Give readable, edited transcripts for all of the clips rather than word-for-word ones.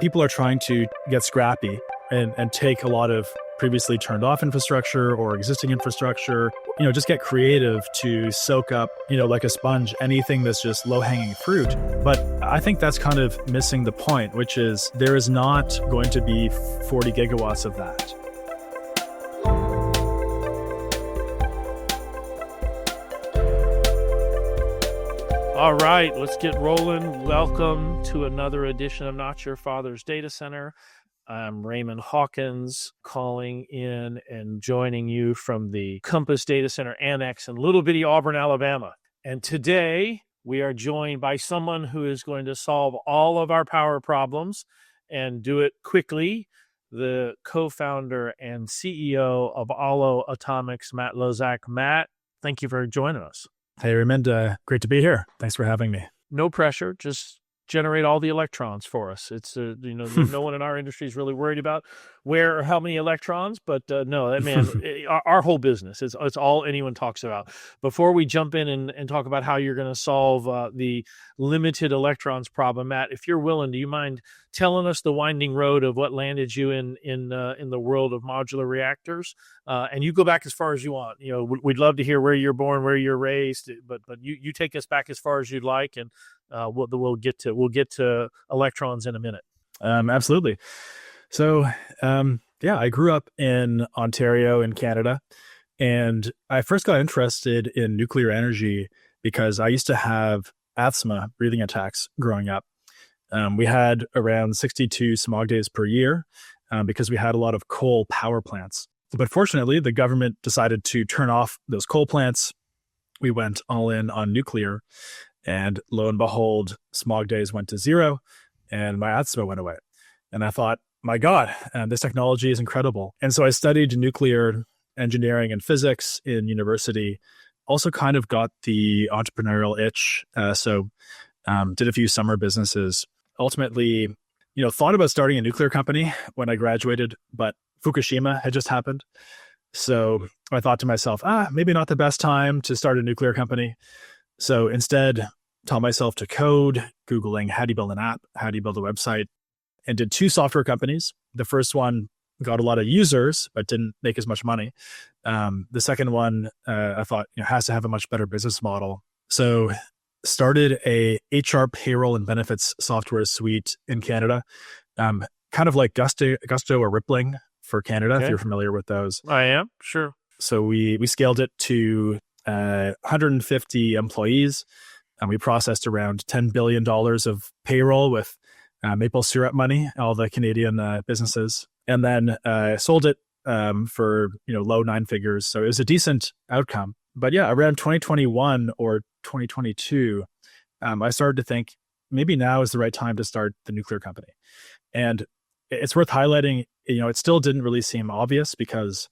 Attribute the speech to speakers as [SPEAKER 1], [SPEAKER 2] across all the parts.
[SPEAKER 1] people are trying to get scrappy and take a lot of previously turned off infrastructure or existing infrastructure, just get creative to soak up, like a sponge, anything that's just low hanging fruit. But I think that's kind of missing the point, which is there is not going to be 40 gigawatts of that.
[SPEAKER 2] All right, let's get rolling. Welcome to another edition of Not Your Father's Data Center. I'm Raymond Hawkins, calling in and joining you from the Compass Datacenter Annex in little bitty Auburn, Alabama. And today we are joined by someone who is going to solve all of our power problems and do it quickly. The co-founder and CEO of Aalo Atomics, Matt Loszak. Matt, thank you for joining us.
[SPEAKER 1] Hey, Raymond, great to be here. Thanks for having me.
[SPEAKER 2] No pressure, just generate all the electrons for us. It's no one in our industry is really worried about where or how many electrons, but no, that man, our whole business it's all anyone talks about. Before we jump in and talk about how you're going to solve the limited electrons problem, Matt, if you're willing, do you mind telling us the winding road of what landed you in the world of modular reactors? And you go back as far as you want. We'd love to hear where you're born, where you're raised, but you take us back as far as you'd like, and we'll get to electrons in a minute.
[SPEAKER 1] Absolutely. So, I grew up in Ontario in Canada, and I first got interested in nuclear energy because I used to have asthma, breathing attacks growing up. We had around 62 smog days per year because we had a lot of coal power plants. But fortunately, the government decided to turn off those coal plants. We went all in on nuclear, and lo and behold, smog days went to zero and my asthma went away. And I thought, my God, this technology is incredible. And so I studied nuclear engineering and physics in university, also kind of got the entrepreneurial itch. So did a few summer businesses, ultimately, thought about starting a nuclear company when I graduated, but Fukushima had just happened. So I thought to myself, maybe not the best time to start a nuclear company. So instead, taught myself to code, Googling how do you build an app, how do you build a website, and did 2 software companies. The first one got a lot of users, but didn't make as much money. The second one, I thought, has to have a much better business model. So started a HR payroll and benefits software suite in Canada, kind of like Gusto or Rippling for Canada,
[SPEAKER 2] Okay.
[SPEAKER 1] if you're familiar with those.
[SPEAKER 2] I am, sure.
[SPEAKER 1] So we scaled it to 150 employees, and we processed around $10 billion of payroll with maple syrup money, all the Canadian businesses, and then sold it for low 9 figures. So it was a decent outcome. But yeah, around 2021 or 2022, I started to think maybe now is the right time to start the nuclear company. And it's worth highlighting, it still didn't really seem obvious because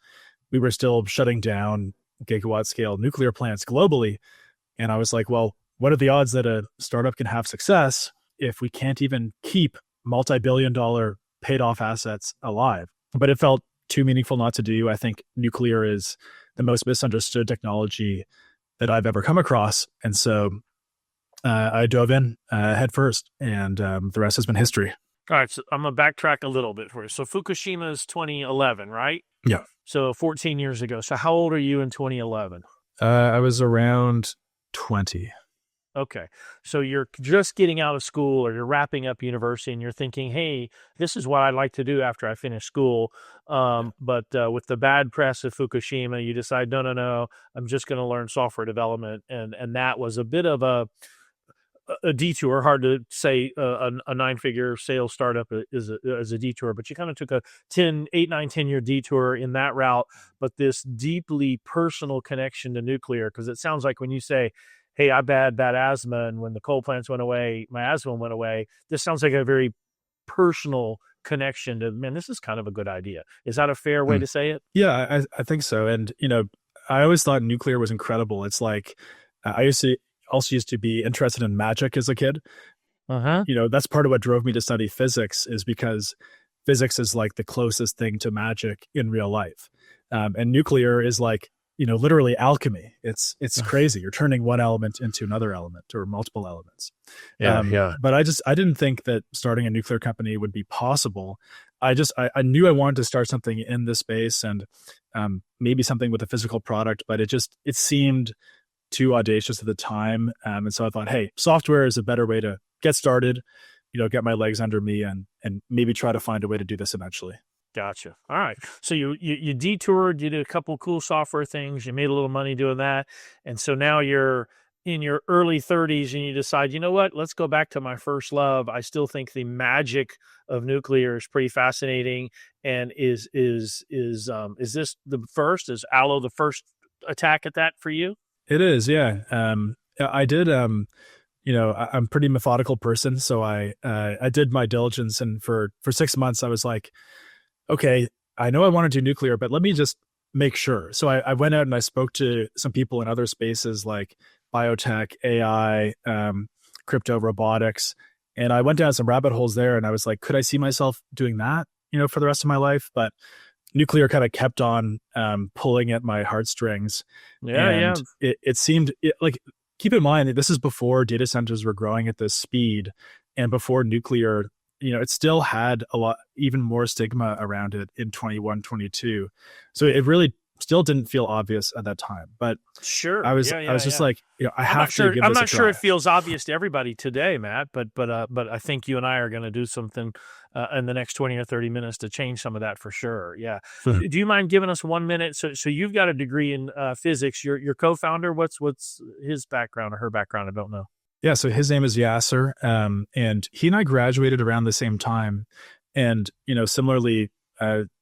[SPEAKER 1] we were still shutting down gigawatt scale nuclear plants globally. And I was like, well, what are the odds that a startup can have success if we can't even keep multi-billion-dollar paid-off assets alive? But it felt too meaningful not to do. I think nuclear is the most misunderstood technology that I've ever come across. And so I dove in head first, and the rest has been history.
[SPEAKER 2] All right, so I'm going to backtrack a little bit for you. So Fukushima is 2011, right?
[SPEAKER 1] Yeah.
[SPEAKER 2] So 14 years ago. So how old are you in 2011?
[SPEAKER 1] I was around 20.
[SPEAKER 2] Okay. So you're just getting out of school, or you're wrapping up university, and you're thinking, hey, this is what I'd like to do after I finish school. But with the bad press of Fukushima, you decide, no, I'm just going to learn software development. And that was a bit of a detour. Hard to say a 9-figure sales startup is a detour, but you kind of took a 10 year detour in that route. But this deeply personal connection to nuclear, because it sounds like when you say, hey, I had bad asthma, and when the coal plants went away, my asthma went away. This sounds like a very personal connection to, man, this is kind of a good idea. Is that a fair way to say it?
[SPEAKER 1] Yeah, I think so. And, I always thought nuclear was incredible. It's like, I also used to be interested in magic as a kid. That's part of what drove me to study physics, is because physics is like the closest thing to magic in real life. And nuclear is like literally alchemy. It's crazy. You're turning one element into another element or multiple elements.
[SPEAKER 2] Yeah.
[SPEAKER 1] But I didn't think that starting a nuclear company would be possible. I knew I wanted to start something in this space and maybe something with a physical product, but it seemed too audacious at the time. And so I thought, hey, software is a better way to get started, get my legs under me and maybe try to find a way to do this eventually.
[SPEAKER 2] Gotcha. All right. So you detoured, you did a couple cool software things, you made a little money doing that. And so now you're in your early 30s and you decide, you know what, let's go back to my first love. I still think the magic of nuclear is pretty fascinating. And is this the first? Is Aalo the first attack at that for you?
[SPEAKER 1] It is, yeah. I did. I'm a pretty methodical person, so I did my diligence, and for 6 months, I was like, okay, I know I want to do nuclear, but let me just make sure. So I went out and I spoke to some people in other spaces like biotech, AI, crypto, robotics, and I went down some rabbit holes there. And I was like, could I see myself doing that, for the rest of my life? But nuclear kind of kept on pulling at my heartstrings.
[SPEAKER 2] Yeah.
[SPEAKER 1] It seemed like, keep in mind that this is before data centers were growing at this speed and before nuclear, it still had even more stigma around it in 21, 22. So it really still didn't feel obvious at that time. But
[SPEAKER 2] sure,
[SPEAKER 1] I was just like, I have to give this a try.
[SPEAKER 2] I'm not sure it feels obvious to everybody today, Matt, but I think you and I are going to do something in the next 20 or 30 minutes to change some of that for sure. Yeah. Do you mind giving us 1 minute? So you've got a degree in physics. Your co-founder, what's his background or her background? I don't know.
[SPEAKER 1] Yeah, so his name is Yasser, and he and I graduated around the same time. And, similarly,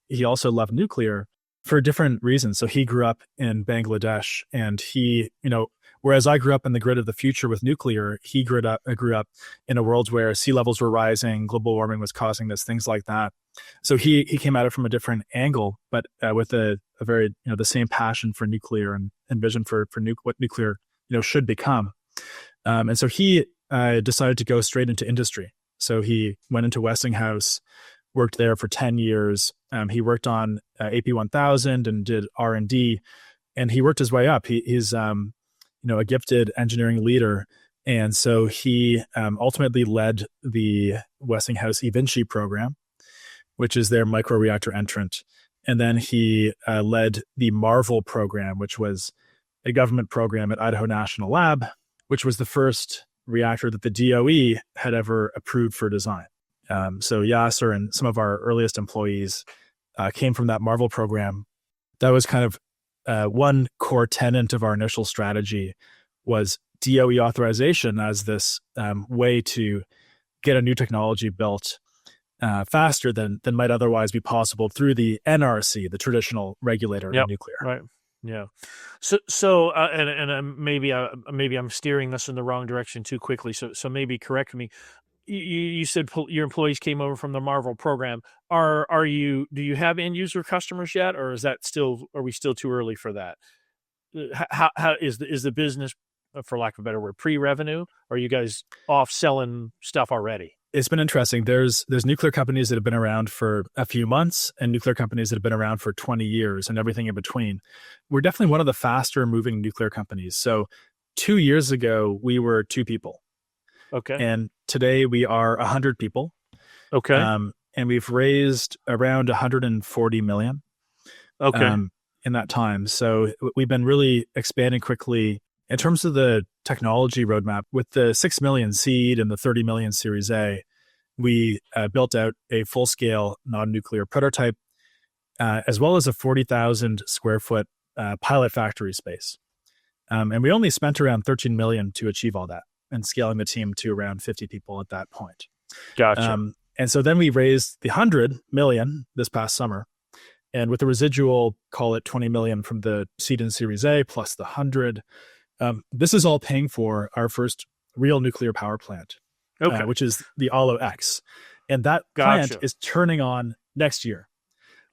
[SPEAKER 1] he also loved nuclear for different reasons. So he grew up in Bangladesh, and he, whereas I grew up in the grid of the future with nuclear, he grew up in a world where sea levels were rising, global warming was causing this, things like that. So he came at it from a different angle, but with a very, the same passion for nuclear and vision for what nuclear, should become. And so he decided to go straight into industry. So he went into Westinghouse, worked there for 10 years. He worked on AP1000 and did R&D, and he worked his way up. He's a gifted engineering leader. And so he ultimately led the Westinghouse eVinci program, which is their microreactor entrant. And then he led the Marvel program, which was a government program at Idaho National Lab, which was the first reactor that the DOE had ever approved for design. So Yasser and some of our earliest employees came from that Marvel program. That was kind of one core tenet of our initial strategy was DOE authorization as this way to get a new technology built faster than might otherwise be possible through the NRC, the traditional regulator in nuclear.
[SPEAKER 2] Right. Yeah. So maybe I'm steering this in the wrong direction too quickly. So maybe correct me. You said your employees came over from the Marvel program. Do you have end user customers yet, or are we still too early for that? How is the business, for lack of a better word, pre-revenue? Or are you guys off selling stuff already?
[SPEAKER 1] It's been interesting. There's nuclear companies that have been around for a few months and nuclear companies that have been around for 20 years and everything in between. We're definitely one of the faster moving nuclear companies. So 2 years ago, we were 2 people.
[SPEAKER 2] Okay.
[SPEAKER 1] And today we are 100 people.
[SPEAKER 2] Okay.
[SPEAKER 1] And we've raised around 140 million.
[SPEAKER 2] Okay.
[SPEAKER 1] In that time. So we've been really expanding quickly. In terms of the technology roadmap, with the 6 million seed and the 30 million Series A, we built out a full-scale non-nuclear prototype, as well as a 40,000 square foot pilot factory space. And we only spent around 13 million to achieve all that and scaling the team to around 50 people at that point.
[SPEAKER 2] Gotcha.
[SPEAKER 1] And so then we raised the 100 million this past summer. And with the residual, call it 20 million from the seed and Series A plus the 100, this is all paying for our first real nuclear power plant, which is the Aalo X. And that plant is turning on next year.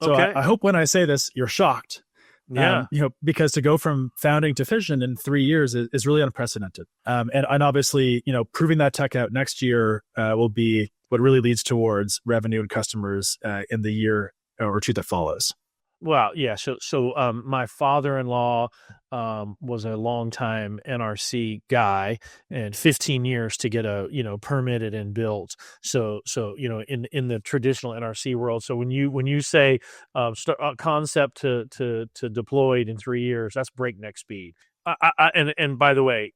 [SPEAKER 1] So I hope when I say this, you're shocked.
[SPEAKER 2] Yeah.
[SPEAKER 1] Because to go from founding to fission in 3 years is really unprecedented. And obviously, proving that tech out next year will be what really leads towards revenue and customers in the year or two that follows.
[SPEAKER 2] Well, yeah. So my father-in-law was a longtime NRC guy, and 15 years to get a permitted and built. So in the traditional NRC world. So when you say concept to deployed in 3 years, that's breakneck speed. And by the way,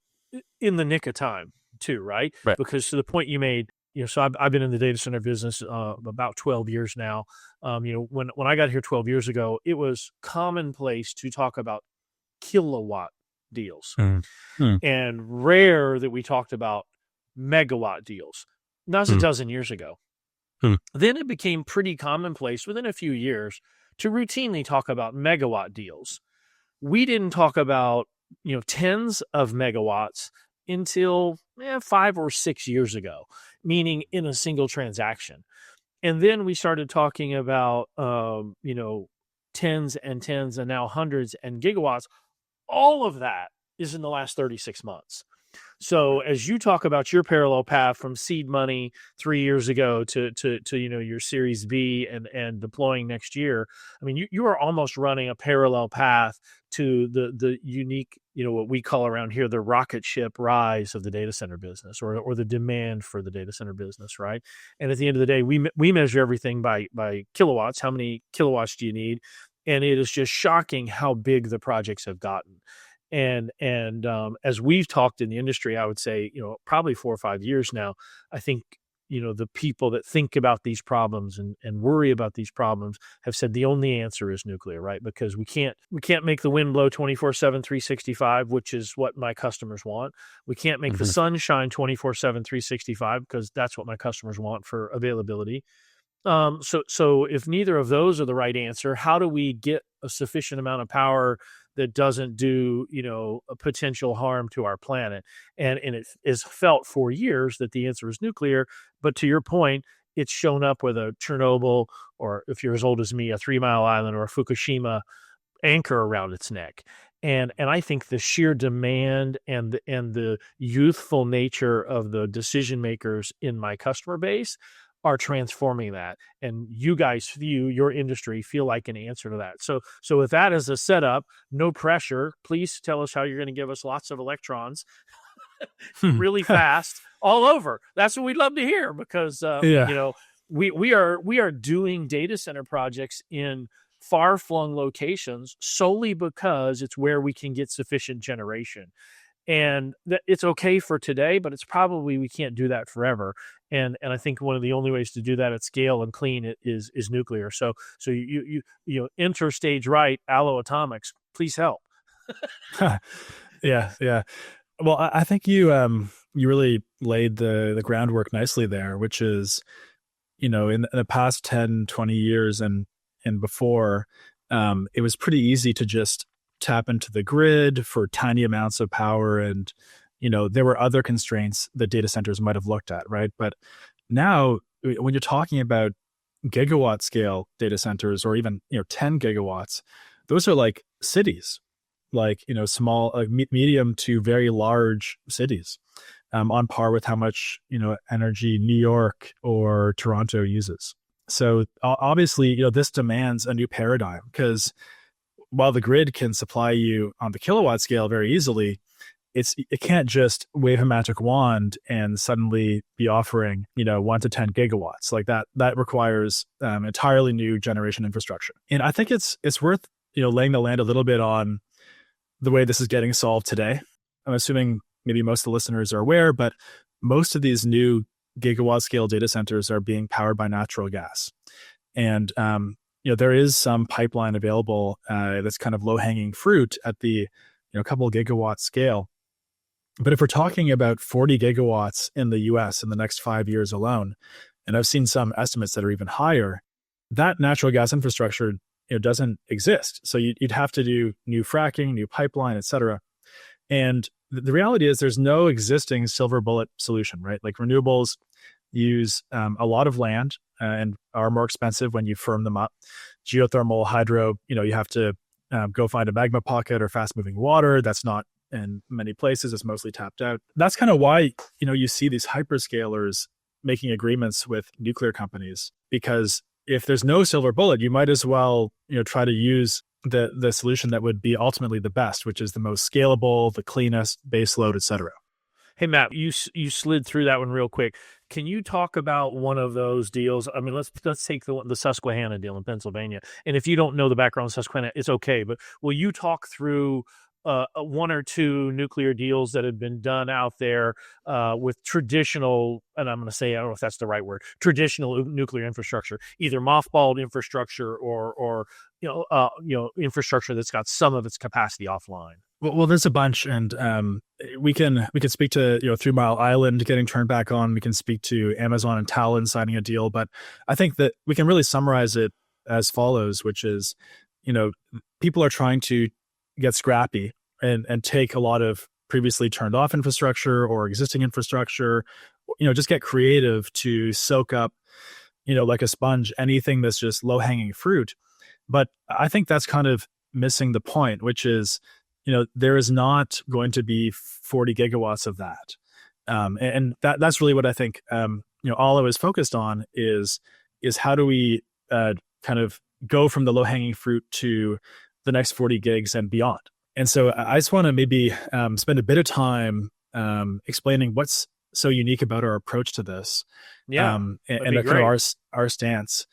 [SPEAKER 2] in the nick of time too, right?
[SPEAKER 1] Right.
[SPEAKER 2] Because to the point you made, so I've been in the data center business about 12 years now. When I got here 12 years ago, it was commonplace to talk about kilowatt deals,
[SPEAKER 1] Mm. Mm.
[SPEAKER 2] and rare that we talked about megawatt deals. And that was a
[SPEAKER 1] Mm.
[SPEAKER 2] dozen years ago.
[SPEAKER 1] Mm.
[SPEAKER 2] Then it became pretty commonplace within a few years to routinely talk about megawatt deals. We didn't talk about tens of megawatts until 5 or 6 years ago, meaning in a single transaction. And then we started talking about tens and tens and now hundreds and gigawatts. All of that is in the last 36 months. So as you talk about your parallel path from seed money 3 years ago to your Series B and deploying next year, I mean you are almost running a parallel path to the unique, what we call around here the rocket ship rise of the data center business, or the demand for the data center business, right? And at the end of the day, we measure everything by kilowatts. How many kilowatts do you need? And it is just shocking how big the projects have gotten. And as we've talked in the industry, I would say, probably 4 or 5 years now, I think, the people that think about these problems and worry about these problems have said the only answer is nuclear, right? Because we can't make the wind blow 24/7, 365, which is what my customers want. We can't make the
[SPEAKER 1] Mhm.
[SPEAKER 2] sun shine 24/7, 365, because that's what my customers want for availability. So if neither of those are the right answer, how do we get a sufficient amount of power that doesn't do, a potential harm to our planet? And it is felt for years that the answer is nuclear. But to your point, it's shown up with a Chernobyl, or if you're as old as me, a 3 Mile Island or a Fukushima anchor around its neck. And I think the sheer demand and the youthful nature of the decision makers in my customer base are transforming that. And you guys, your industry, feel like an answer to that. So with that as a setup, no pressure, please tell us how you're going to give us lots of electrons
[SPEAKER 1] Hmm.
[SPEAKER 2] really fast all over. That's what we'd love to hear, because
[SPEAKER 1] Yeah.
[SPEAKER 2] we are doing data center projects in far flung locations solely because it's where we can get sufficient generation. And it's okay for today, but it's probably we can't do that forever. And I think one of the only ways to do that at scale and clean is nuclear. So you enter stage right, Aalo Atomics, please help.
[SPEAKER 1] Yeah. Yeah. Well, I think you really laid the groundwork nicely there, which is, in the past 10, 20 years and before, it was pretty easy to just tap into the grid for tiny amounts of power. And, there were other constraints that data centers might have looked at, right? But now, when you're talking about gigawatt scale data centers, or even, 10 gigawatts, those are like cities, like, small, like medium to very large cities, on par with how much, energy New York or Toronto uses. So obviously, this demands a new paradigm, because while the grid can supply you on the kilowatt scale very easily, it can't just wave a magic wand and suddenly be offering 1 to 10 gigawatts like that. That requires entirely new generation infrastructure. And I think it's worth laying the land a little bit on the way this is getting solved today. I'm assuming maybe most of the listeners are aware, but most of these new gigawatt scale data centers are being powered by natural gas. And, there is some pipeline available that's kind of low hanging fruit at the, couple of gigawatt scale. But if we're talking about 40 gigawatts in the US in the next 5 years alone, and I've seen some estimates that are even higher, that natural gas infrastructure doesn't exist. So you'd have to do new fracking, new pipeline, et cetera. And the reality is there's no existing silver bullet solution, right? Like renewables use a lot of land and are more expensive when you firm them up. Geothermal, hydro, you have to go find a magma pocket or fast moving water. That's not in many places. It's mostly tapped out. That's kind of why, you see these hyperscalers making agreements with nuclear companies, because if there's no silver bullet, you might as well, try to use the solution that would be ultimately the best, which is the most scalable, the cleanest, base load, et cetera.
[SPEAKER 2] Hey, Matt, you slid through that one real quick. Can you talk about one of those deals? I mean, let's take the Susquehanna deal in Pennsylvania. And if you don't know the background of Susquehanna, it's okay. But will you talk through one or two nuclear deals that have been done out there with traditional, and I'm going to say, I don't know if that's the right word, traditional nuclear infrastructure, either mothballed infrastructure or infrastructure that's got some of its capacity offline?
[SPEAKER 1] Well, there's a bunch, and we can speak to 3 Mile Island getting turned back on. We can speak to Amazon and Talon signing a deal, but I think that we can really summarize it as follows, which is, people are trying to get scrappy and take a lot of previously turned off infrastructure or existing infrastructure, just get creative to soak up, like a sponge, anything that's just low hanging fruit. But I think that's kind of missing the point, which is, there is not going to be 40 gigawatts of that. And that's really what I think, Aalo is focused on is how do we kind of go from the low hanging fruit to the next 40 gigs and beyond. And so I just want to maybe spend a bit of time explaining what's so unique about our approach to this.
[SPEAKER 2] Yeah,
[SPEAKER 1] and kind of our stance.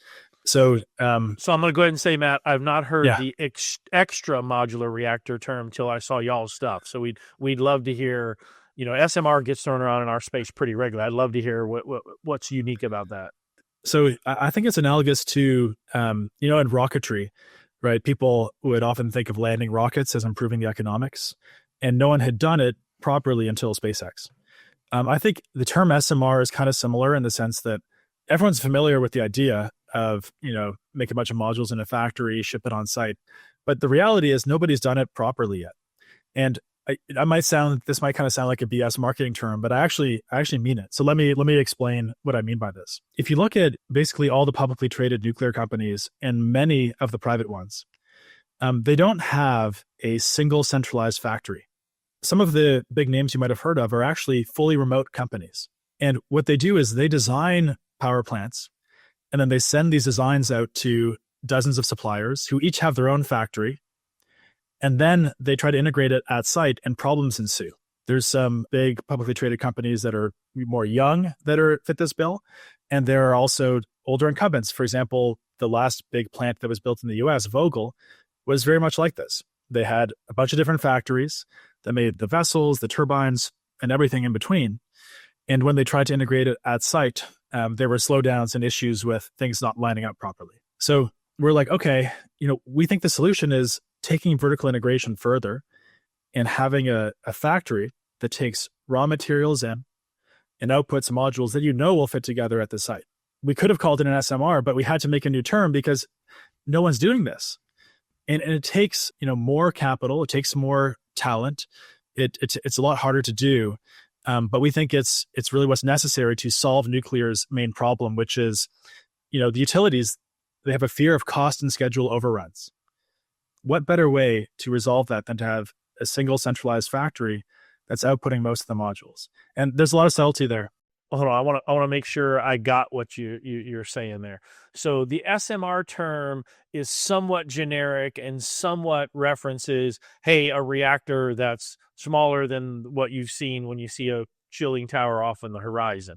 [SPEAKER 1] So
[SPEAKER 2] I'm going to go ahead and say, Matt, I've not heard the extra modular reactor term till I saw y'all's stuff. So we'd love to hear, SMR gets thrown around in our space pretty regularly. I'd love to hear what's unique about that.
[SPEAKER 1] So I think it's analogous to, in rocketry, right? People would often think of landing rockets as improving the economics, and no one had done it properly until SpaceX. I think the term SMR is kind of similar in the sense that everyone's familiar with the idea of, make a bunch of modules in a factory, ship it on site. But the reality is nobody's done it properly yet. And this might kind of sound like a BS marketing term, but I actually mean it. So let me explain what I mean by this. If you look at basically all the publicly traded nuclear companies and many of the private ones, they don't have a single centralized factory. Some of the big names you might have heard of are actually fully remote companies. And what they do is they design power plants, and then they send these designs out to dozens of suppliers who each have their own factory. And then they try to integrate it at site, and problems ensue. There's some big publicly traded companies that are more young that fit this bill. And there are also older incumbents. For example, the last big plant that was built in the US, Vogtle, was very much like this. They had a bunch of different factories that made the vessels, the turbines, and everything in between. And when they tried to integrate it at site, there were slowdowns and issues with things not lining up properly. So we're like, okay, we think the solution is taking vertical integration further and having a factory that takes raw materials in and outputs modules that will fit together at the site. We could have called it an SMR, but we had to make a new term because no one's doing this. And it takes, more capital, it takes more talent. It's a lot harder to do. But we think it's really what's necessary to solve nuclear's main problem, which is, the utilities, they have a fear of cost and schedule overruns. What better way to resolve that than to have a single centralized factory that's outputting most of the modules? And there's a lot of subtlety there.
[SPEAKER 2] Hold on, I want to make sure I got what you're saying there. So the SMR term is somewhat generic and somewhat references, hey, a reactor that's smaller than what you've seen when you see a chilling tower off on the horizon.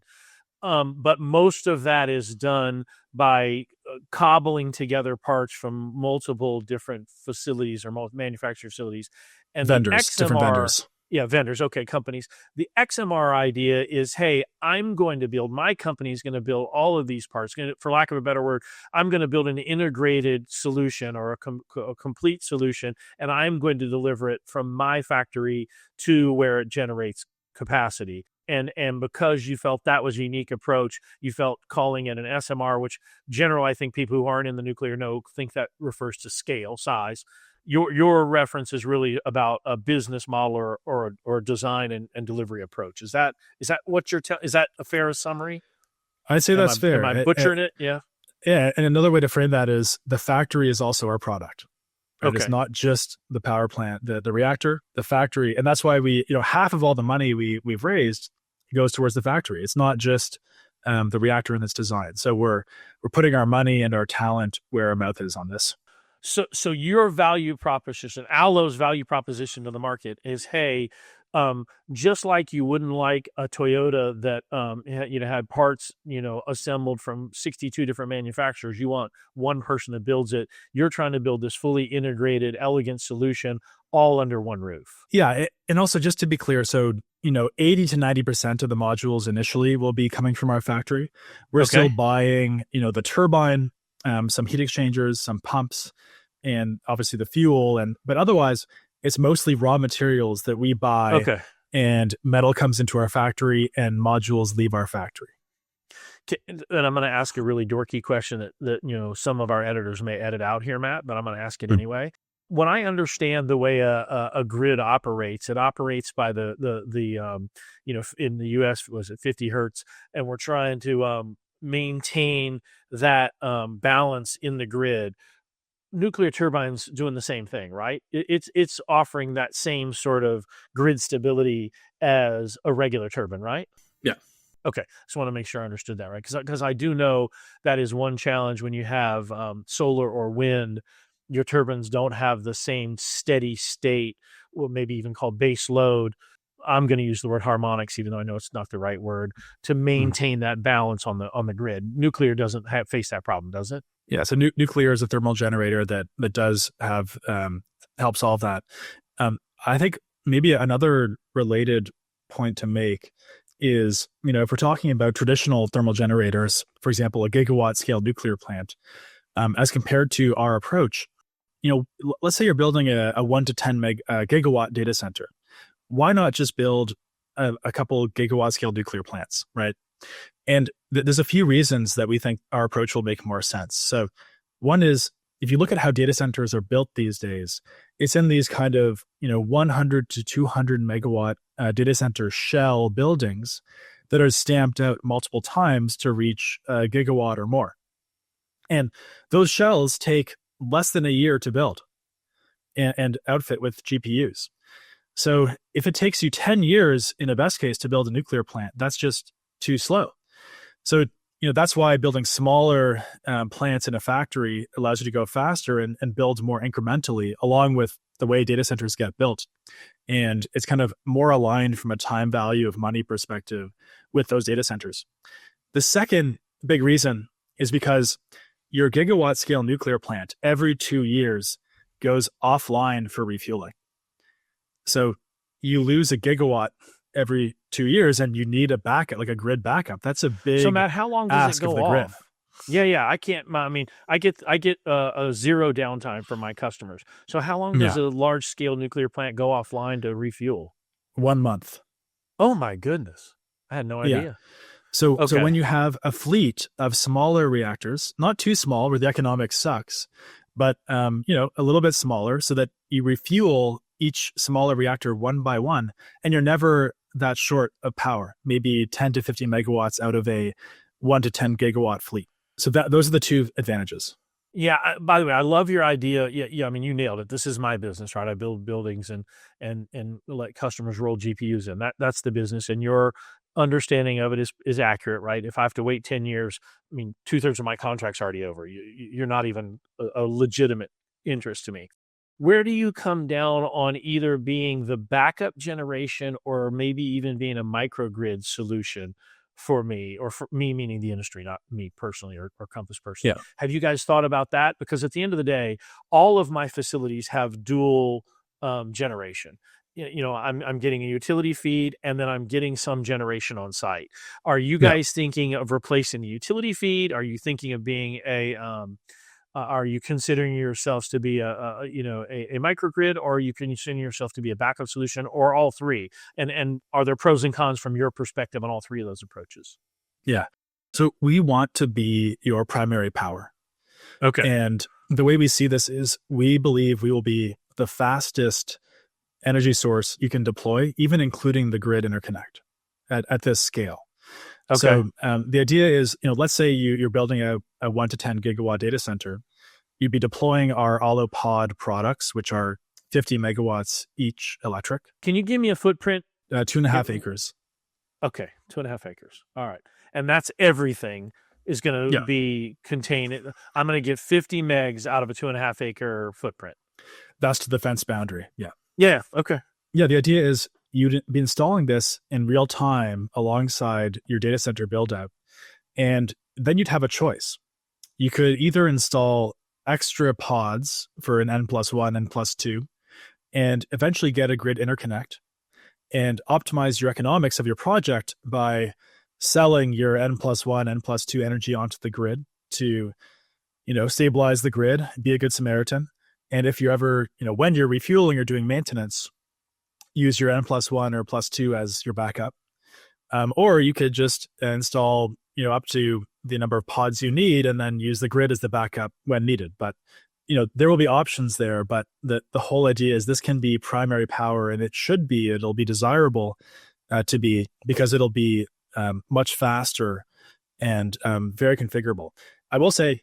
[SPEAKER 2] But most of that is done by cobbling together parts from multiple different facilities or manufacturing facilities. And
[SPEAKER 1] different vendors.
[SPEAKER 2] Yeah, vendors. Okay, companies. The XMR idea is, hey, my company is going to build all of these parts. For lack of a better word, I'm going to build an integrated solution or a complete solution, and I'm going to deliver it from my factory to where it generates capacity. And because you felt that was a unique approach, you felt calling it an SMR, which generally I think people who aren't in the nuclear know think that refers to scale, size. Your reference is really about a business model or design and delivery approach. Is that what you're is that a fair summary?
[SPEAKER 1] I'd say that's fair.
[SPEAKER 2] Am I butchering it? Yeah.
[SPEAKER 1] Yeah. And another way to frame that is the factory is also our product. Right? Okay. It's not just the power plant, the reactor, the factory. And that's why half of all the money we've raised goes towards the factory. It's not just the reactor in its design. So we're putting our money and our talent where our mouth is on this.
[SPEAKER 2] So your value proposition, Aalo's value proposition to the market is, hey, just like you wouldn't like a Toyota that had parts assembled from 62 different manufacturers. You want one person that builds it. You're trying to build this fully integrated, elegant solution all under one roof.
[SPEAKER 1] Yeah, and also just to be clear, so 80 to 90% of the modules initially will be coming from our factory. We're still buying the turbine, some heat exchangers, some pumps, and obviously the fuel, but otherwise it's mostly raw materials that we buy, and metal comes into our factory and modules leave our factory.
[SPEAKER 2] And I'm going to ask a really dorky question that some of our editors may edit out here, Matt, but I'm going to ask it anyway. When I understand the way a grid operates, it operates by the in the US, was it 50 hertz, and we're trying to maintain that balance in the grid. Nuclear turbines doing the same thing, right? It's offering that same sort of grid stability as a regular turbine, right?
[SPEAKER 1] Yeah.
[SPEAKER 2] Okay. Just want to make sure I understood that, right? Because I do know that is one challenge when you have solar or wind. Your turbines don't have the same steady state, or maybe even called base load. I'm going to use the word harmonics, even though I know it's not the right word, to maintain that balance on the grid. Nuclear doesn't face that problem, does it?
[SPEAKER 1] Yeah, so nuclear is a thermal generator that does have help solve that. I think maybe another related point to make is, if we're talking about traditional thermal generators, for example, a gigawatt scale nuclear plant, as compared to our approach, let's say you're building a 1 to 10 gigawatt data center. Why not just build a couple gigawatt scale nuclear plants, right? And there's a few reasons that we think our approach will make more sense. So one is, if you look at how data centers are built these days, it's in these kind of 100 to 200 megawatt data center shell buildings that are stamped out multiple times to reach a gigawatt or more. And those shells take less than a year to build and outfit with GPUs. So if it takes you 10 years in a best case to build a nuclear plant, that's just too slow. So, that's why building smaller plants in a factory allows you to go faster and build more incrementally, along with the way data centers get built. And it's kind of more aligned from a time value of money perspective with those data centers. The second big reason is because your gigawatt scale nuclear plant every 2 years goes offline for refueling. So you lose a gigawatt every 2 years, and you need a backup, like a grid backup. That's a big.
[SPEAKER 2] So Matt, how long does it go off? Yeah. I can't. I mean, I get a zero downtime from my customers. So how long does a large scale nuclear plant go offline to refuel?
[SPEAKER 1] 1 month.
[SPEAKER 2] Oh my goodness, I had no idea.
[SPEAKER 1] Yeah. So when you have a fleet of smaller reactors, not too small where the economics sucks, but a little bit smaller, so that you refuel each smaller reactor one by one, and you're never that short of power, maybe 10 to 50 megawatts out of a 1 to 10 gigawatt fleet. So those are the two advantages.
[SPEAKER 2] Yeah. By the way, I love your idea. Yeah. I mean, you nailed it. This is my business, right? I build buildings and let customers roll GPUs in. That's the business, and your understanding of it is accurate, right? If I have to wait 10 years, I mean, 2/3 of my contract's already over. You're not even a legitimate interest to me. Where do you come down on either being the backup generation or maybe even being a microgrid solution for me, or for me meaning the industry, not me personally or Compass personally?
[SPEAKER 1] Yeah.
[SPEAKER 2] Have you guys thought about that? Because at the end of the day, all of my facilities have dual generation. I'm getting a utility feed, and then I'm getting some generation on site. Are you guys thinking of replacing the utility feed? Are you thinking of being are you considering yourselves to be a microgrid, or are you considering yourself to be a backup solution, or all three? And are there pros and cons from your perspective on all three of those approaches?
[SPEAKER 1] Yeah. So we want to be your primary power.
[SPEAKER 2] Okay.
[SPEAKER 1] And the way we see this is, we believe we will be the fastest energy source you can deploy, even including the grid interconnect at this scale. Okay. So the idea is, let's say you're building a 1 to 10 gigawatt data center. You'd be deploying our Aalo Pod products, which are 50 megawatts each electric.
[SPEAKER 2] Can you give me a footprint?
[SPEAKER 1] 2.5 acres.
[SPEAKER 2] Okay, 2.5 acres. All right. and that's everything is going to
[SPEAKER 1] Yeah,
[SPEAKER 2] be contained. I'm going to get 50 megs out of a 2.5 acre footprint.
[SPEAKER 1] that's to the fence boundary. Yeah.
[SPEAKER 2] Yeah. Okay.
[SPEAKER 1] Yeah, the idea is you'd be installing this in real time alongside your data center build out. And then you'd have a choice. You could either install extra pods for an N plus one, N plus two, and eventually get a grid interconnect and optimize your economics of your project by selling your N plus one, N plus two energy onto the grid to, stabilize the grid, be a good Samaritan. And if you're ever, when you're refueling or doing maintenance, use your N plus one or plus two as your backup. Or you could just install, up to the number of pods you need and then use the grid as the backup when needed. But, there will be options there. But the whole idea is this can be primary power, and it'll be desirable to be, because it'll be much faster and very configurable. I will say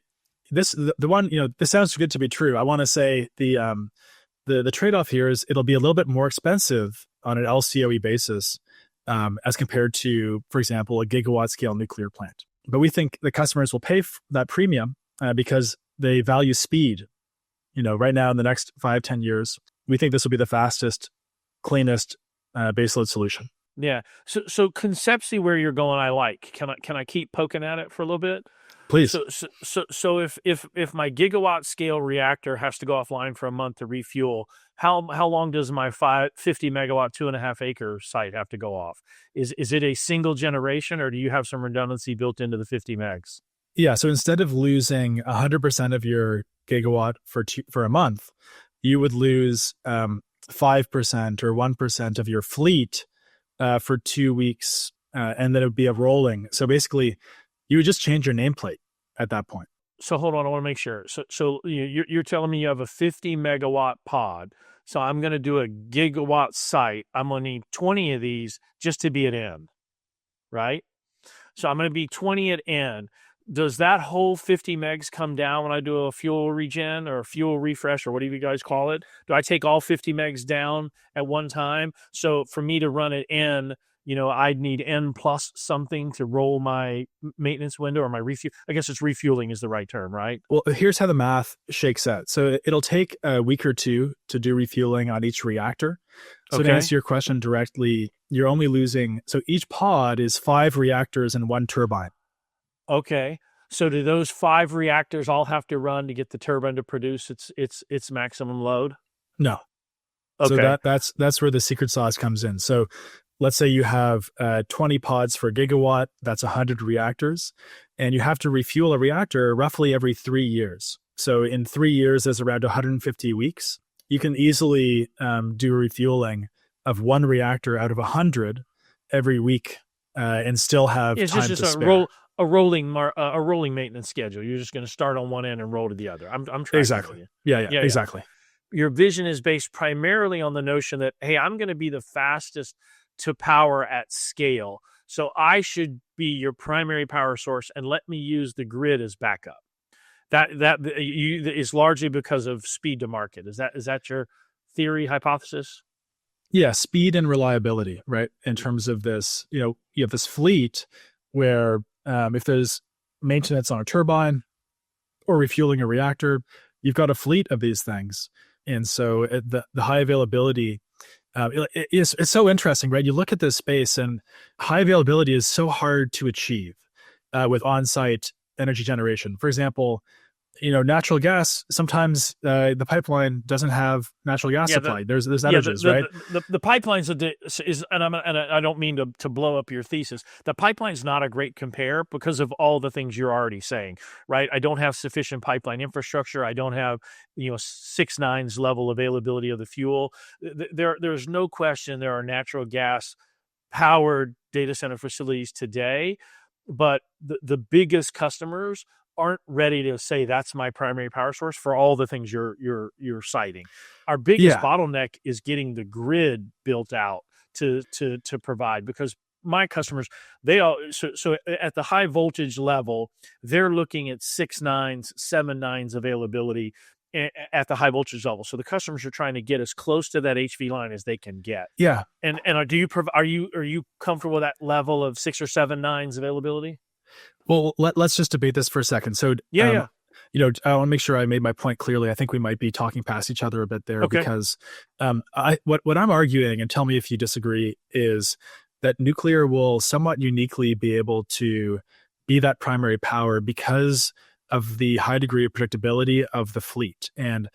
[SPEAKER 1] this, the one, this sounds good to be true. I want to say the trade-off here is it'll be a little bit more expensive on an LCOE basis as compared to, for example, a gigawatt scale nuclear plant. But we think the customers will pay that premium because they value speed. Right now in the next 5-10 years, we think this will be the fastest, cleanest baseload solution.
[SPEAKER 2] Yeah. So conceptually, where you're going, I like. Can I keep poking at it for a little bit?
[SPEAKER 1] Please.
[SPEAKER 2] So if my gigawatt scale reactor has to go offline for a month to refuel, how long does my 50 megawatt 2.5 acre site have to go off? Is it a single generation, or do you have some redundancy built into the 50 megs?
[SPEAKER 1] Yeah. So instead of losing 100% of your gigawatt for a month, you would lose 5% or 1% of your fleet for 2 weeks, and then it would be a rolling. So basically, you would just change your nameplate at that point.
[SPEAKER 2] So hold on, I want to make sure. So you're telling me you have a 50 megawatt pod. So I'm going to do a gigawatt site. I'm going to need 20 of these just to be at N, right? So I'm going to be 20 at N. Does that whole 50 megs come down when I do a fuel regen or a fuel refresh or whatever you guys call it? Do I take all 50 megs down at one time? So for me to run at N, I'd need N plus something to roll my maintenance window or my refuel. I guess it's refueling is the right term, right?
[SPEAKER 1] Well, here's how the math shakes out. So it'll take a week or two to do refueling on each reactor. So to answer your question directly, you're only losing, so each pod is 5 reactors and 1 turbine.
[SPEAKER 2] Okay. So do those 5 reactors all have to run to get the turbine to produce its maximum load?
[SPEAKER 1] No.
[SPEAKER 2] Okay.
[SPEAKER 1] So that's where the secret sauce comes in. So let's say you have 20 pods for gigawatt, that's 100 reactors, and you have to refuel a reactor roughly every 3 years. So in 3 years, there's around 150 weeks. You can easily do refueling of 1 reactor out of 100 every week and still have time to spare.
[SPEAKER 2] A rolling maintenance schedule. You're just going to start on one end and roll to the other. I'm tracking
[SPEAKER 1] exactly. Yeah, exactly.
[SPEAKER 2] Your vision is based primarily on the notion that, hey, I'm going to be the fastest to power at scale. So I should be your primary power source and let me use the grid as backup. That is largely because of speed to market. Is that your theory, hypothesis?
[SPEAKER 1] Yeah, speed and reliability, right? In terms of this, you have this fleet where if there's maintenance on a turbine or refueling a reactor, you've got a fleet of these things. And so the high availability, it's so interesting, right? You look at this space and high availability is so hard to achieve with on-site energy generation. For example, natural gas, sometimes the pipeline doesn't have natural gas supply. There's outages, right?
[SPEAKER 2] The pipelines is, and I don't mean to blow up your thesis. The pipeline's not a great compare because of all the things you're already saying, right? I don't have sufficient pipeline infrastructure. I don't have 6 nines level availability of the fuel. There's no question there are natural gas powered data center facilities today, but the biggest customers aren't ready to say that's my primary power source for all the things you're citing. Our biggest bottleneck is getting the grid built out to provide, because my customers, so at the high voltage level, they're looking at 6 nines, 7 nines availability. at the high voltage level. So the customers are trying to get as close to that HV line as they can get.
[SPEAKER 1] Yeah.
[SPEAKER 2] And are you comfortable with that level of 6 or 7 nines availability?
[SPEAKER 1] Well, let's just debate this for a second. So,
[SPEAKER 2] Yeah.
[SPEAKER 1] I want to make sure I made my point clearly. I think we might be talking past each other a bit there
[SPEAKER 2] Okay.
[SPEAKER 1] because what I'm arguing, and tell me if you disagree, is that nuclear will somewhat uniquely be able to be that primary power because of the high degree of predictability of the fleet. And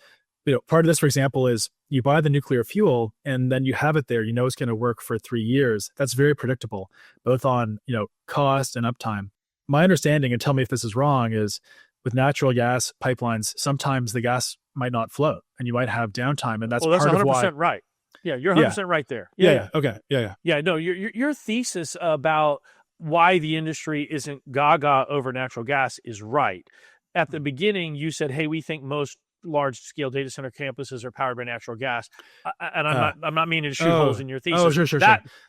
[SPEAKER 1] part of this, for example, is you buy the nuclear fuel and then you have it there. You know it's going to work for 3 years. That's very predictable, both on cost and uptime. My understanding, and tell me if this is wrong, is with natural gas pipelines, sometimes the gas might not flow and you might have downtime, and that's
[SPEAKER 2] Well, that's
[SPEAKER 1] part
[SPEAKER 2] 100%
[SPEAKER 1] of why.
[SPEAKER 2] right. Yeah, you're 100% right there.
[SPEAKER 1] Yeah. Okay. Yeah.
[SPEAKER 2] Yeah, no, your thesis about why the industry isn't gaga over natural gas is right. At the beginning, you said, "Hey, we think most large-scale data center campuses are powered by natural gas," and I'm not meaning to shoot holes in your thesis.
[SPEAKER 1] Oh, sure.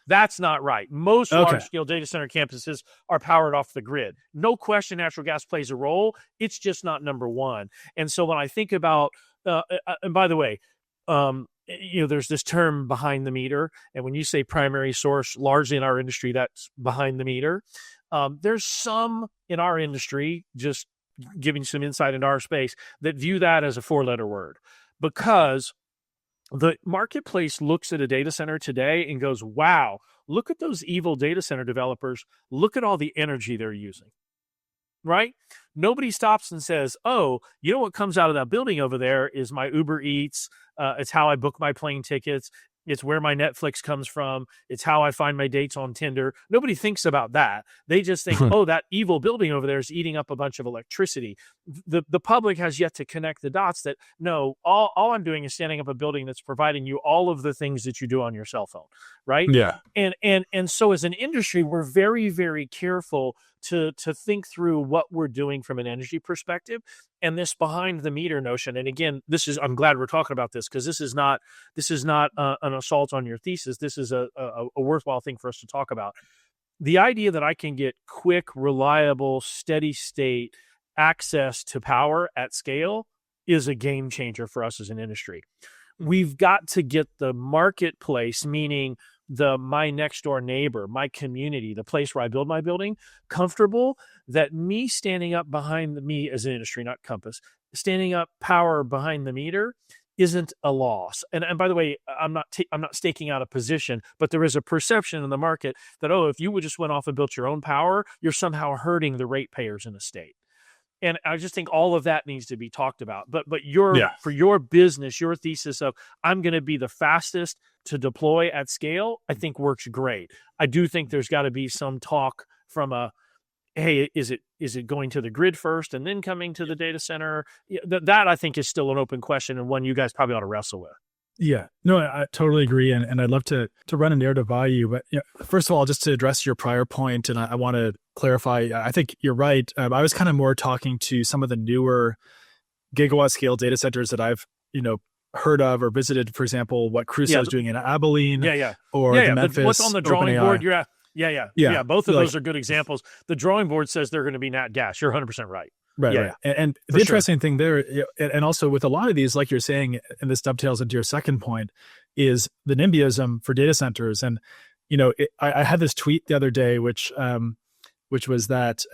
[SPEAKER 2] That's not right. Most
[SPEAKER 1] Okay.
[SPEAKER 2] large-scale data center campuses are powered off the grid. No question, natural gas plays a role. It's just not number one. And so when I think about, and by the way, there's this term behind the meter, and when you say primary source, largely in our industry, that's behind the meter. There's some in our industry, just giving some insight into our space, that view that as a 4-letter word, because the marketplace looks at a data center today and goes, wow, look at those evil data center developers. Look at all the energy they're using, right? Nobody stops and says, oh, you know what comes out of that building over there is my Uber Eats. It's how I book my plane tickets. It's where my Netflix comes from. It's how I find my dates on Tinder. Nobody thinks about that. They just think, oh, that evil building over there is eating up a bunch of electricity. The public has yet to connect the dots that, no, all I'm doing is standing up a building that's providing you all of the things that you do on your cell phone, right?
[SPEAKER 1] Yeah.
[SPEAKER 2] And so as an industry, we're very, very careful to think through what we're doing from an energy perspective, and this behind the meter notion. And again, I'm glad we're talking about this, because this is not an assault on your thesis. This is a worthwhile thing for us to talk about. The idea that I can get quick, reliable, steady state access to power at scale is a game changer for us as an industry. We've got to get the marketplace, meaning my next door neighbor, my community, the place where I build my building, comfortable that me standing up behind me as an industry, not Compass, standing up power behind the meter isn't a loss. And by the way, I'm not staking out a position, but there is a perception in the market that, oh, if you would just went off and built your own power, you're somehow hurting the ratepayers in the state. And I just think all of that needs to be talked about. But for your business, your thesis of I'm going to be the fastest to deploy at scale, I think works great. I do think there's got to be some talk from hey, is it going to the grid first and then coming to the data center? That I think is still an open question, and one you guys probably ought to wrestle with.
[SPEAKER 1] Yeah, no, I totally agree. And I'd love to run a narrative by you. But first of all, just to address your prior point, and I want to clarify, I think you're right. I was kind of more talking to some of the newer gigawatt scale data centers that I've, heard of or visited, for example, what Crusoe is doing in Abilene or the Memphis.
[SPEAKER 2] What's on the drawing board? Yeah. Both of
[SPEAKER 1] like,
[SPEAKER 2] those are good examples. The drawing board says they're going to be nat gas. You're 100% right.
[SPEAKER 1] Right. And the interesting thing there, and also with a lot of these, like you're saying, and this dovetails into your second point, is the NIMBYism for data centers. And, I had this tweet the other day, which was that,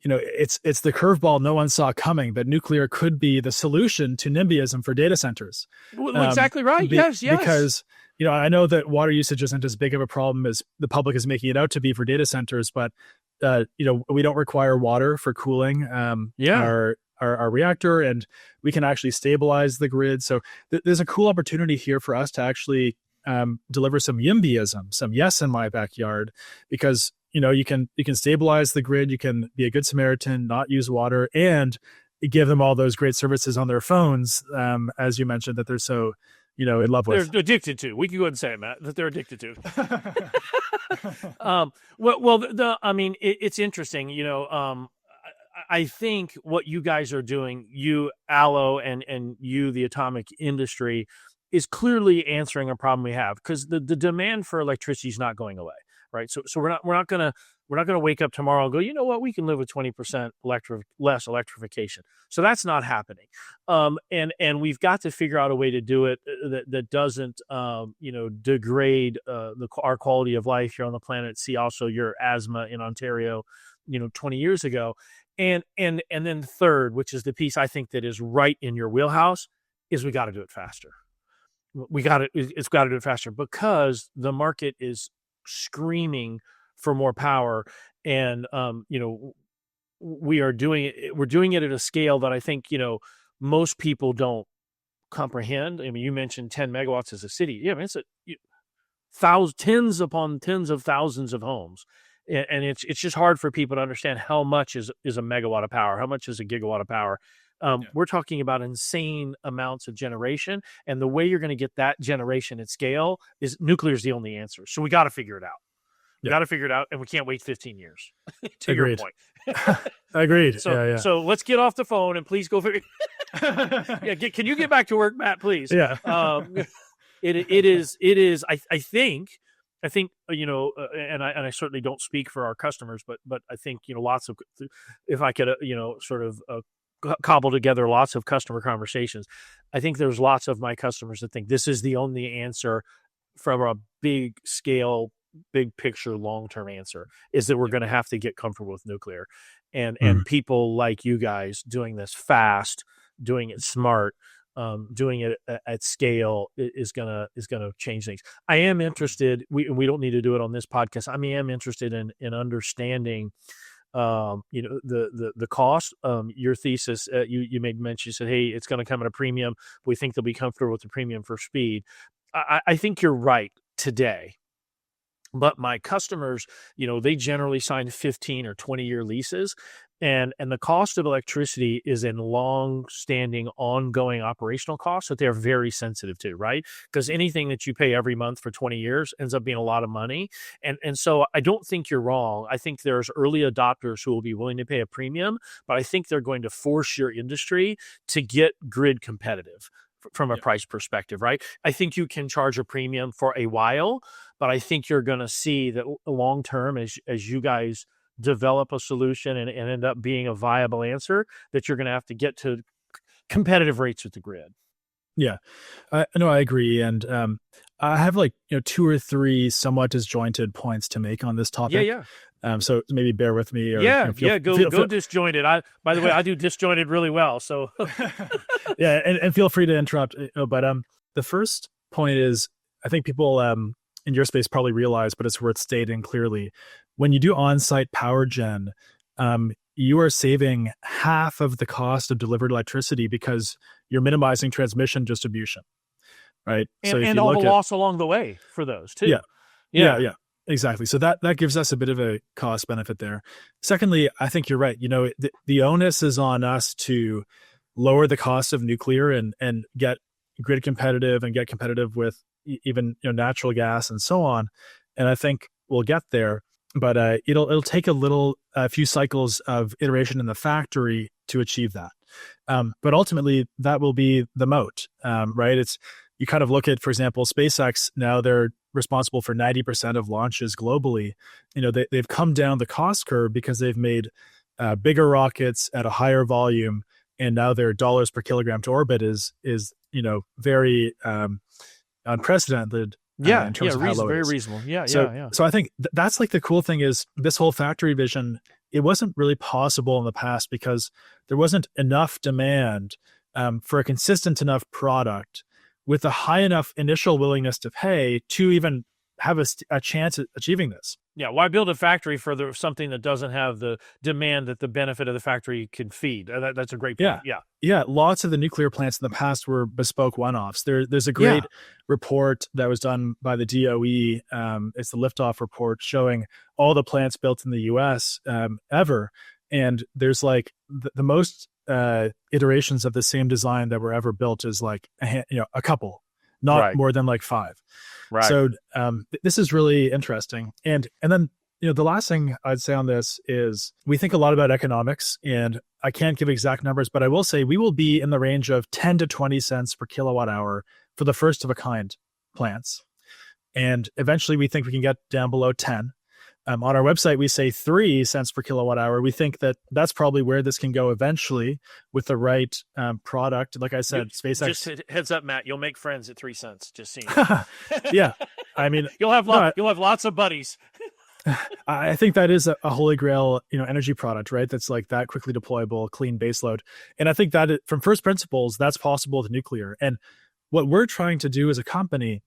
[SPEAKER 1] it's the curveball no one saw coming, that nuclear could be the solution to NIMBYism for data centers.
[SPEAKER 2] Well, exactly right. Yes.
[SPEAKER 1] Because, I know that water usage isn't as big of a problem as the public is making it out to be for data centers, but we don't require water for cooling our reactor, and we can actually stabilize the grid. So there's a cool opportunity here for us to actually deliver some YIMBYism, some yes in my backyard, because you can stabilize the grid, you can be a good Samaritan, not use water, and give them all those great services on their phones, as you mentioned, that they're so in love with.
[SPEAKER 2] They're addicted to. We can go ahead and say it, Matt, that they're addicted to. It's interesting. I think what you guys are doing, you, Aalo, and you, the atomic industry, is clearly answering a problem we have, because the demand for electricity is not going away, right? So we're not going to We're not going to wake up tomorrow and go, you know what, we can live with 20% less electrification. So that's not happening. And we've got to figure out a way to do it that doesn't, degrade our quality of life here on the planet. See also your asthma in Ontario, 20 years ago. And then third, which is the piece I think that is right in your wheelhouse, is we got to do it faster. It's got to do it faster because the market is screaming for more power. And, we're doing it at a scale that I think, most people don't comprehend. I mean, you mentioned 10 megawatts as a city. Yeah, I mean, it's tens upon tens of thousands of homes. And it's just hard for people to understand how much is a megawatt of power, how much is a gigawatt of power. We're talking about insane amounts of generation. And the way you're going to get that generation at scale is nuclear is the only answer. So we got to figure it out. We got to figure it out, and we can't wait 15 years. To
[SPEAKER 1] Agreed.
[SPEAKER 2] your point.
[SPEAKER 1] Agreed.
[SPEAKER 2] So let's get off the phone and please go figure. Can you get back to work, Matt? Please.
[SPEAKER 1] Yeah.
[SPEAKER 2] It is. I think. And I certainly don't speak for our customers, but I think lots of. If I could sort of cobble together lots of customer conversations, I think there's lots of my customers that think this is the only answer from a big scale, big picture, long-term answer is that we're going to have to get comfortable with nuclear, and people like you guys doing this fast, doing it smart, doing it at scale is gonna change things. I am interested. We don't need to do it on this podcast. I am interested in understanding, the cost. Your thesis, you made mention. You said, hey, it's going to come at a premium. We think they'll be comfortable with the premium for speed. I think you're right today. But my customers, they generally sign 15 or 20-year leases, and the cost of electricity is in long-standing, ongoing operational costs that they're very sensitive to, right? Because anything that you pay every month for 20 years ends up being a lot of money. And so I don't think you're wrong. I think there's early adopters who will be willing to pay a premium, but I think they're going to force your industry to get grid competitive from a price perspective, right? I think you can charge a premium for a while, but I think you're going to see that long term, as you guys develop a solution and end up being a viable answer, that you're going to have to get to competitive rates with the grid.
[SPEAKER 1] Yeah, I agree. And I have two or three somewhat disjointed points to make on this topic.
[SPEAKER 2] Yeah.
[SPEAKER 1] So maybe bear with me. Or,
[SPEAKER 2] go disjointed. By the way, I do disjointed really well. So
[SPEAKER 1] yeah, and feel free to interrupt. But the first point is, I think people in your space probably realize, but it's worth stating clearly. When you do on-site power gen, you are saving half of the cost of delivered electricity because you're minimizing transmission distribution, right?
[SPEAKER 2] And all the loss along the way for those too.
[SPEAKER 1] Yeah. Exactly. So that gives us a bit of a cost benefit there. Secondly, I think you're right. The onus is on us to lower the cost of nuclear and get grid competitive and get competitive with even natural gas and so on. And I think we'll get there, but it'll take a few cycles of iteration in the factory to achieve that. But ultimately, that will be the moat, right? You kind of look at, for example, SpaceX. Now they're responsible for 90% of launches globally. They've come down the cost curve because they've made bigger rockets at a higher volume, and now their dollars per kilogram to orbit is very unprecedented. In terms of how low it is.
[SPEAKER 2] Very reasonable.
[SPEAKER 1] So I think that's the cool thing is this whole factory vision. It wasn't really possible in the past because there wasn't enough demand for a consistent enough product with a high enough initial willingness to pay to even have a chance at achieving this.
[SPEAKER 2] Yeah, why build a factory for something that doesn't have the demand that the benefit of the factory can feed? That's a great point.
[SPEAKER 1] Yeah. Lots of the nuclear plants in the past were bespoke one-offs. There's a great report that was done by the DOE. It's the liftoff report showing all the plants built in the U.S. Ever, and there's the most iterations of the same design that were ever built is a couple, not more than 5.
[SPEAKER 2] Right.
[SPEAKER 1] So this is really interesting. And then, the last thing I'd say on this is we think a lot about economics, and I can't give exact numbers, but I will say we will be in the range of 10 to 20 cents per kilowatt hour for the first of a kind plants. And eventually we think we can get down below 10. On our website, we say 3 cents per kilowatt hour. We think that that's probably where this can go eventually with the right product. Like I said, SpaceX.
[SPEAKER 2] Just heads up, Matt. You'll make friends at 3 cents. Just seeing.
[SPEAKER 1] Yeah, I mean,
[SPEAKER 2] you'll have lots of buddies.
[SPEAKER 1] I think that is a holy grail, energy product, right? That's like that quickly deployable, clean baseload. And I think that from first principles, that's possible with nuclear. And what we're trying to do as a company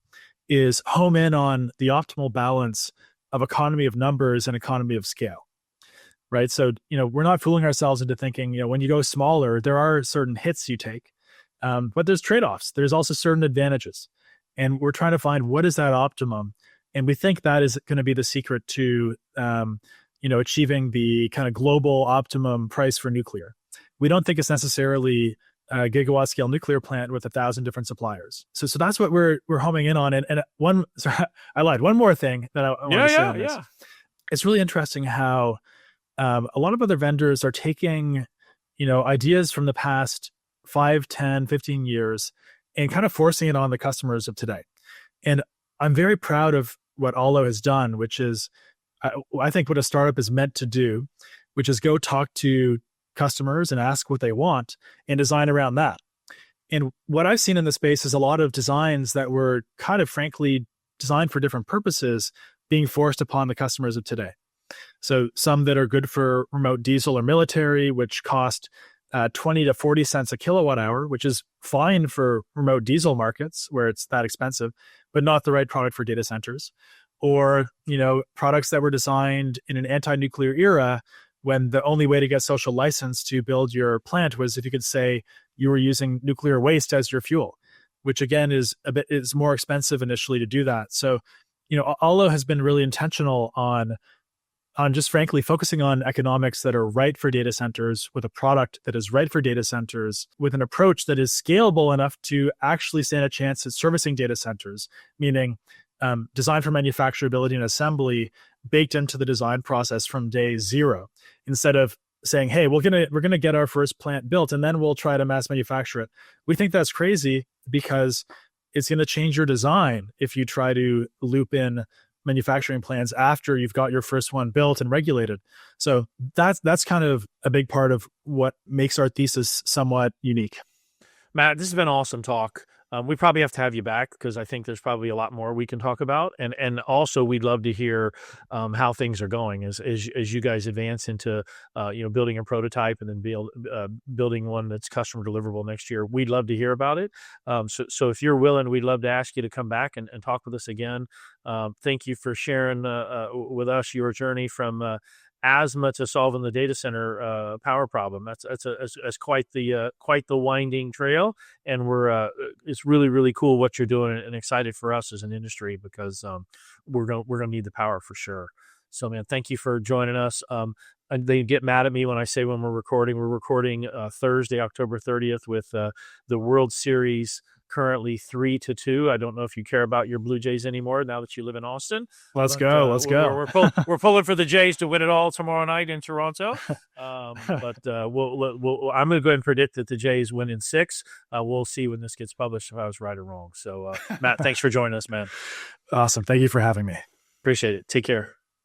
[SPEAKER 1] is home in on the optimal balance of economy of numbers and economy of scale, right? So, we're not fooling ourselves into thinking, when you go smaller, there are certain hits you take, but there's trade-offs. There's also certain advantages. And we're trying to find what is that optimum. And we think that is going to be the secret to, achieving the kind of global optimum price for nuclear. We don't think it's necessarily a gigawatt scale nuclear plant with 1,000 different suppliers. So that's what we're homing in on. And I lied. One more thing that I want to say on this. Yeah. It's really interesting how a lot of other vendors are taking, ideas from the past 5, 10, 15 years and kind of forcing it on the customers of today. And I'm very proud of what Aalo has done, which is, I think, what a startup is meant to do, which is go talk to customers and ask what they want and design around that. And what I've seen in the space is a lot of designs that were kind of frankly designed for different purposes being forced upon the customers of today. So some that are good for remote diesel or military, which cost 20 to 40 cents a kilowatt hour, which is fine for remote diesel markets where it's that expensive, but not the right product for data centers. Or, products that were designed in an anti-nuclear era when the only way to get social license to build your plant was if you could say you were using nuclear waste as your fuel, which again is more expensive initially to do that. So, Aalo has been really intentional on just frankly focusing on economics that are right for data centers, with a product that is right for data centers, with an approach that is scalable enough to actually stand a chance at servicing data centers, meaning design for manufacturability and assembly baked into the design process from day zero, instead of saying, hey, we're gonna get our first plant built and then we'll try to mass manufacture it. We think that's crazy because it's going to change your design if you try to loop in manufacturing plans after you've got your first one built and regulated. So that's kind of a big part of what makes our thesis somewhat unique.
[SPEAKER 2] Matt, this has been awesome talk. We probably have to have you back because I think there's probably a lot more we can talk about. And also we'd love to hear how things are going as you guys advance into, building a prototype and then building one that's customer deliverable next year. We'd love to hear about it. So if you're willing, we'd love to ask you to come back and talk with us again. Thank you for sharing with us your journey from asthma to solving the data center power problem. That's quite the winding trail, and it's really, really cool what you're doing, and excited for us as an industry because we're gonna need the power for sure. So, man, thank you for joining us. And they get mad at me when I say when we're recording. We're recording Thursday, October 30th, with the World Series currently 3-2. I don't know if you care about your Blue Jays anymore now that you live in Austin.
[SPEAKER 1] Let's go.
[SPEAKER 2] We're pulling for the Jays to win it all tomorrow night in Toronto. But I'm going to go ahead and predict that the Jays win in 6. We'll see when this gets published if I was right or wrong. So, Matt, thanks for joining us, man.
[SPEAKER 1] Awesome. Thank you for having me.
[SPEAKER 2] Appreciate it. Take care.